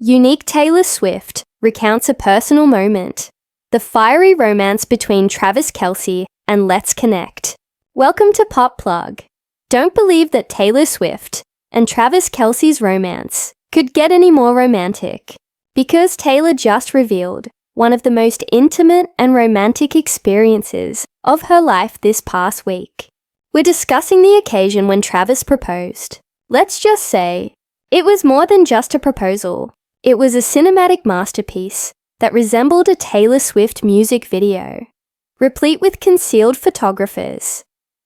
Unique Taylor Swift recounts a personal moment. The fiery romance between Travis Kelce and Let's Connect. Welcome to Pop Plug. Don't believe that Taylor Swift and Travis Kelce's romance could get any more romantic, because Taylor just revealed one of the most intimate and romantic experiences of her life this past week. We're discussing the occasion when Travis proposed. Let's just say, it was more than just a proposal. It was a cinematic masterpiece that resembled a Taylor Swift music video, replete with concealed photographers,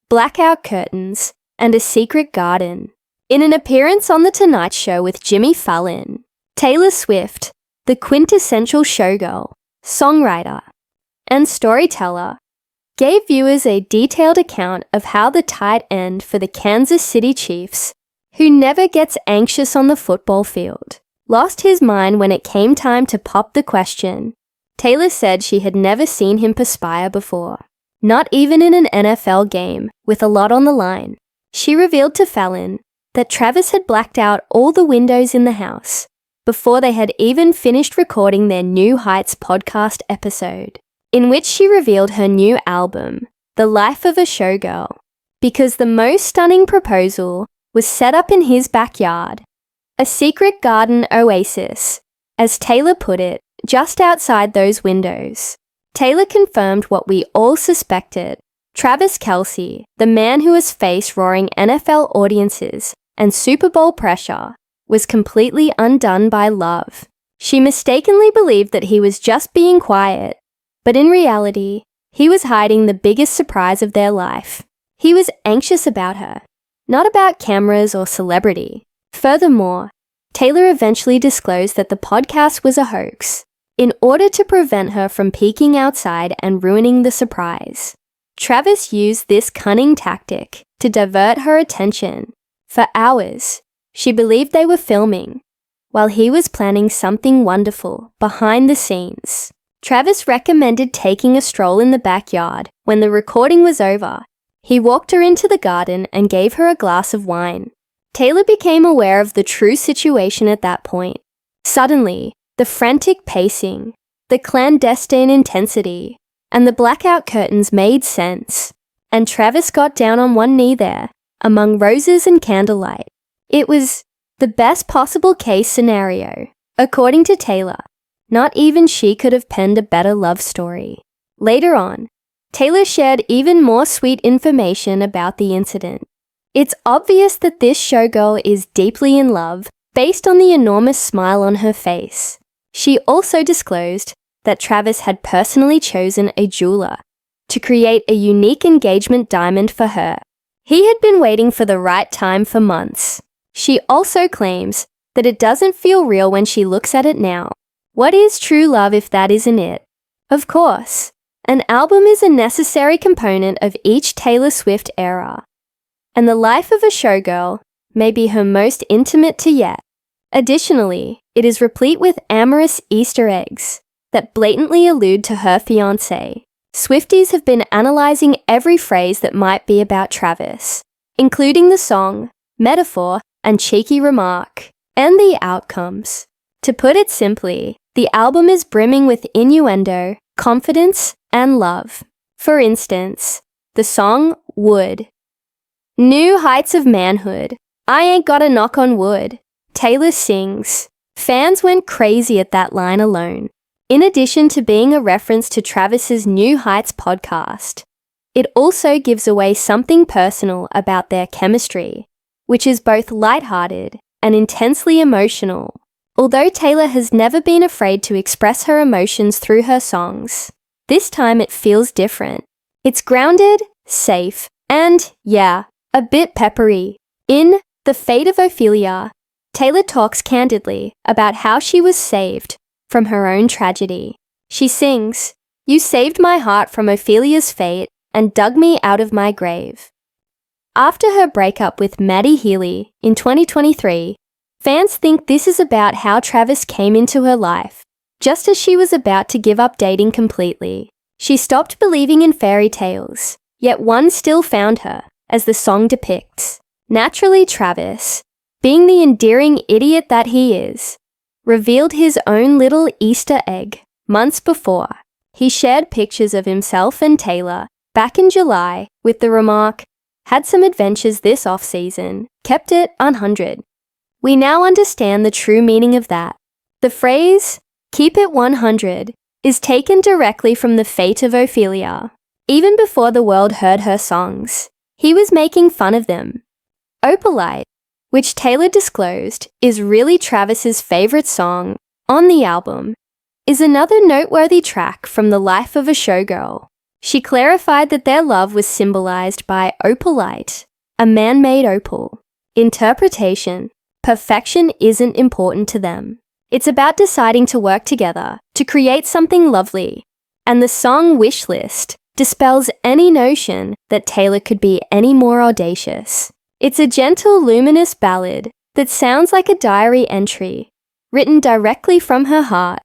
blackout curtains, and a secret garden. In an appearance on The Tonight Show with Jimmy Fallon, Taylor Swift, the quintessential showgirl, songwriter, and storyteller, gave viewers a detailed account of how the tight end for the Kansas City Chiefs, who never gets anxious on the football field, lost his mind when it came time to pop the question. Taylor said she had never seen him perspire before, not even in an NFL game with a lot on the line. She revealed to Fallon that Travis had blacked out all the windows in the house before they had even finished recording their New Heights podcast episode, in which she revealed her new album, The Life of a Showgirl, because the most stunning proposal was set up in his backyard, a secret garden oasis, as Taylor put it, just outside those windows. Taylor confirmed what we all suspected. Travis Kelce, the man who has faced roaring NFL audiences and Super Bowl pressure, was completely undone by love. She mistakenly believed that he was just being quiet, but in reality, he was hiding the biggest surprise of their life. He was anxious about her, not about cameras or celebrity. Furthermore, Taylor eventually disclosed that the podcast was a hoax, in order to prevent her from peeking outside and ruining the surprise. Travis used this cunning tactic to divert her attention. For hours, she believed they were filming, while he was planning something wonderful behind the scenes. Travis recommended taking a stroll in the backyard when the recording was over. He walked her into the garden and gave her a glass of wine. Taylor became aware of the true situation at that point. Suddenly, the frantic pacing, the clandestine intensity, and the blackout curtains made sense, and Travis got down on one knee there, among roses and candlelight. It was the best possible case scenario, according to Taylor. Not even she could have penned a better love story. Later on, Taylor shared even more sweet information about the incident. It's obvious that this showgirl is deeply in love, based on the enormous smile on her face. She also disclosed that Travis had personally chosen a jeweler to create a unique engagement diamond for her. He had been waiting for the right time for months. She also claims that it doesn't feel real when she looks at it now. What is true love if that isn't it? Of course, an album is a necessary component of each Taylor Swift era, and The Life of a Showgirl may be her most intimate to yet. Additionally, it is replete with amorous Easter eggs that blatantly allude to her fiancé. Swifties have been analyzing every phrase that might be about Travis, including the song, metaphor, and cheeky remark, and the outcomes. To put it simply, the album is brimming with innuendo, confidence, and love. For instance, the song Wood. New heights of manhood. I ain't gotta knock on wood. Taylor sings. Fans went crazy at that line alone. In addition to being a reference to Travis's New Heights podcast, it also gives away something personal about their chemistry, which is both lighthearted and intensely emotional. Although Taylor has never been afraid to express her emotions through her songs, this time it feels different. It's grounded, safe, and, yeah, a bit peppery. In The Fate of Ophelia, Taylor talks candidly about how she was saved from her own tragedy. She sings, "You saved my heart from Ophelia's fate and dug me out of my grave." After her breakup with Maddie Healy in 2023, fans think this is about how Travis came into her life, just as she was about to give up dating completely. She stopped believing in fairy tales, yet one still found her, as the song depicts. Naturally, Travis, being the endearing idiot that he is, revealed his own little Easter egg months before. He shared pictures of himself and Taylor back in July with the remark, "Had some adventures this off-season, kept it 100. We now understand the true meaning of that. The phrase, "keep it 100, is taken directly from the fate of Ophelia. Even before the world heard her songs, he was making fun of them. Opalite, which Taylor disclosed is really Travis's favorite song on the album, is another noteworthy track from the life of a showgirl. She clarified that their love was symbolized by opalite, a man-made opal. Interpretation, perfection isn't important to them. It's about deciding to work together to create something lovely, and the song Wish List dispels any notion that Taylor could be any more audacious. It's a gentle, luminous ballad that sounds like a diary entry, written directly from her heart.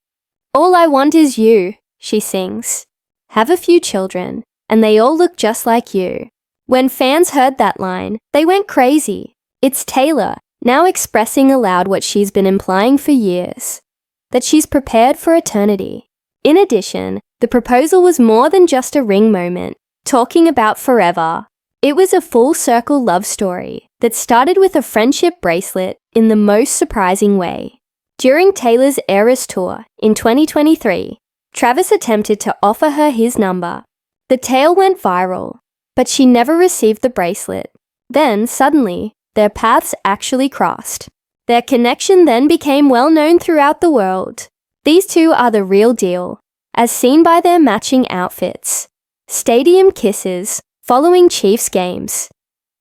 All I want is you, she sings. Have a few children, and they all look just like you. When fans heard that line, they went crazy. It's Taylor, now expressing aloud what she's been implying for years, that she's prepared for eternity. In addition, the proposal was more than just a ring moment, talking about forever. It was a full-circle love story that started with a friendship bracelet in the most surprising way. During Taylor's Eras Tour in 2023, Travis attempted to offer her his number. The tale went viral, but she never received the bracelet. Then, suddenly, their paths actually crossed. Their connection then became well known throughout the world. These two are the real deal, as seen by their matching outfits, stadium kisses following Chiefs games,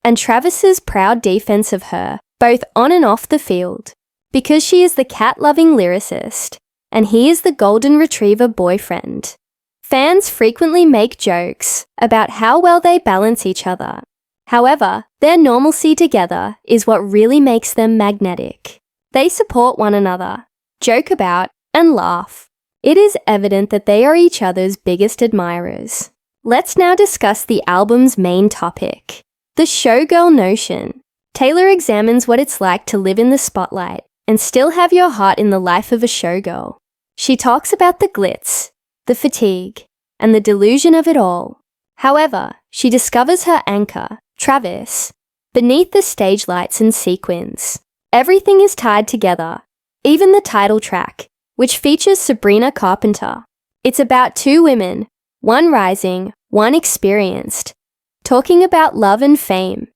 and Travis's proud defense of her, both on and off the field, because she is the cat-loving lyricist, and he is the golden retriever boyfriend. Fans frequently make jokes about how well they balance each other. However, their normalcy together is what really makes them magnetic. They support one another, joke about, and laugh. It is evident that they are each other's biggest admirers. Let's now discuss the album's main topic, the showgirl notion. Taylor examines what it's like to live in the spotlight and still have your heart in the life of a showgirl. She talks about the glitz, the fatigue, and the delusion of it all. However, she discovers her anchor, Travis, beneath the stage lights and sequins. Everything is tied together, even the title track, which features Sabrina Carpenter. It's about two women, one rising, one experienced, talking about love and fame,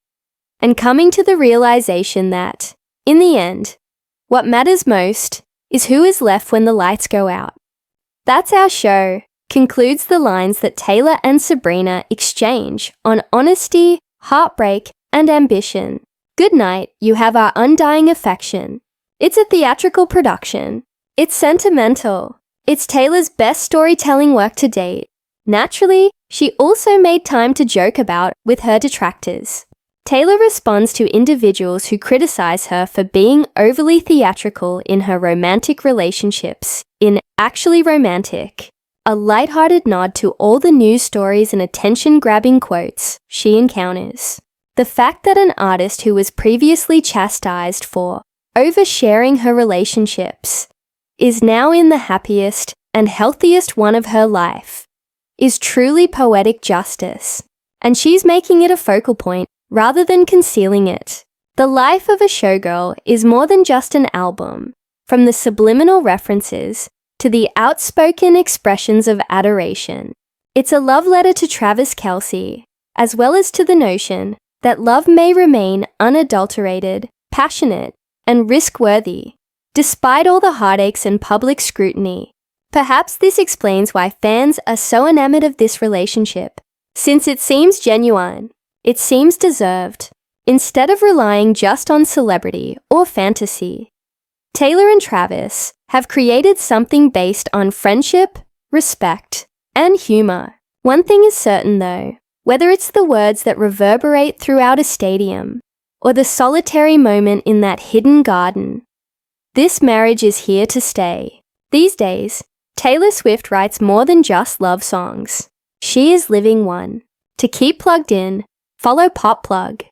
and coming to the realization that, in the end, what matters most is who is left when the lights go out. That's our show, concludes the lines that Taylor and Sabrina exchange on honesty, heartbreak, and ambition. Good night, you have our undying affection. It's a theatrical production. It's sentimental. It's Taylor's best storytelling work to date. Naturally, she also made time to joke about with her detractors. Taylor responds to individuals who criticize her for being overly theatrical in her romantic relationships in Actually Romantic, a lighthearted nod to all the news stories and attention-grabbing quotes she encounters. The fact that an artist who was previously chastised for oversharing her relationships is now in the happiest and healthiest one of her life is truly poetic justice, and she's making it a focal point rather than concealing it. The Life of a Showgirl is more than just an album, from the subliminal references to the outspoken expressions of adoration. It's a love letter to Travis Kelce, as well as to the notion that love may remain unadulterated, passionate, and risk-worthy, despite all the heartaches and public scrutiny. Perhaps this explains why fans are so enamored of this relationship, since it seems genuine, it seems deserved, instead of relying just on celebrity or fantasy. Taylor and Travis have created something based on friendship, respect, and humor. One thing is certain though, whether it's the words that reverberate throughout a stadium or the solitary moment in that hidden garden, this marriage is here to stay. These days, Taylor Swift writes more than just love songs. She is living one. To keep plugged in, follow Pop Plug.